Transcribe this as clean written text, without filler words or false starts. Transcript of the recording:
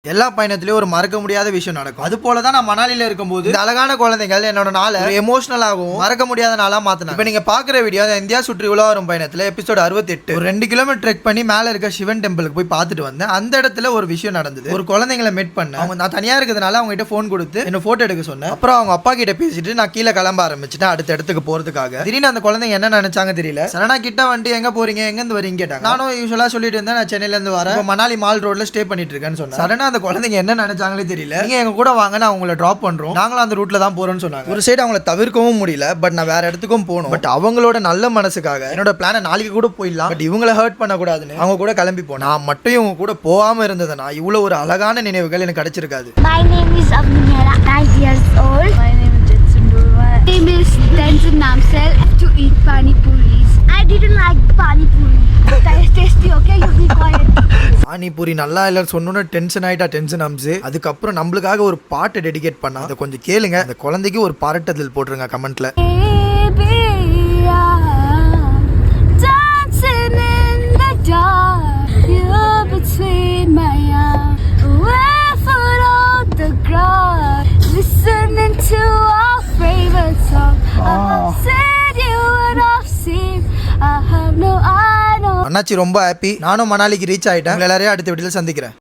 எல்லா பயணத்திலயும் ஒரு மறக்க முடியாத விஷயம் நடக்கும். அது போல தான் நான் மணாலில இருக்கும்போது இந்த அழகான குழந்தைகள் என்னோட நாளை எமோஷனலாகவும் மறக்க முடியாத நாளா மாத்தினாங்க. இப்போ நீங்க பாக்குற வீடியோ இந்தியா சுற்றி உலா வரும் பயணத்துல எபிசோட் 68. ஒரு 2 கிலோமீட்டர் ட்ரெக் பண்ணி மேல இருக்க சிவன் டெம்பிளுக்கு போய் பார்த்துட்டு வந்தேன். அந்த இடத்துல ஒரு விஷயம் நடந்தது. ஒரு குழந்தைங்களை மீட் பண்ண அவங்க நான் தனியா இருக்கிறதுனால அவங்க கிட்ட போன் கொடுத்து என்ன போட்டோ எடுக்க சொன்னேன். அப்புறம் அவங்க அப்பா கிட்ட பேசிட்டு நான் கீழே கிளம்ப ஆரம்பிச்சுட்டேன் அடுத்த இடத்துக்கு போறதுக்காக. திடீர்னு அந்த குழந்தைங்க என்ன நினைச்சாங்க தெரியல. சரணா கிட்ட வந்துட்டு எங்க போறீங்க எங்க இருந்து வரீங்க கேட்டாங்க. நானும் யூஸ்வலா சொல்லிட்டு இருந்தேன் நான் சென்னையில இருந்து வரேன், மணாலி மால் ரோட்ல ஸ்டே பண்ணிட்டு இருக்கேன்னு சொன்னேன். சரணா அந்த குழந்தைங்க என்ன நினைச்சாங்களே தெரியல. நீங்க எங்க கூட வாங்க நான் உங்களை டிராப் பண்றோம், நாங்களும் அந்த ரூட்ல தான் போறோம்னு சொன்னாங்க. ஒரு சைடு அவங்களை தவிர்க்கவும் முடியல, பட் நான் வேற இடத்துக்கும் போகணும். பட் அவங்களோட நல்ல மனசுக்காக என்னோட பிளானை நாளைக்கு கூட போயிடலாம், பட் இவங்களை ஹர்ட் பண்ண கூடாதுன்னு அவங்க கூட கிளம்பி போனேன். நான் மட்டும் இவங்க கூட போகாம இருந்ததுன்னா இவ்வளவு ஒரு அழகான நினைவுகள் எனக்கு கிடைச்சிருக்காது. My name is Abhinera, 9 years old. My name is Jetsun Durma. My name is Tenzin Namsel. To eat pani puris. I didn't like pani puri. Tasty, okay? You be quiet. Panipuri நல்லா இல்லைன்னு சொன்னோன்னு டென்ஷன் ஆயிட்டா tension Amsu. அதுக்கப்புறம் நம்மளுக்காக ஒரு பாட்டை dedicate பண்ணா அதை கொஞ்சம் கேளுங்க. அந்த குழந்தைக்கு ஒரு பாராட்டுதல் போட்டுருங்க கமெண்ட்ல. Baby, I'm dancing in the dark. You're between my arms. Barefoot on the ground. Listening to our favorite song. I've said you and I've seen. I have no I know. அண்ணாச்சி ரொம்ப ஹாப்பி. நானும் மணாலிக்கு reach ஆயிட்டேன். எல்லாரையும் அடுத்த வீடியோல சந்திக்கிறேன்.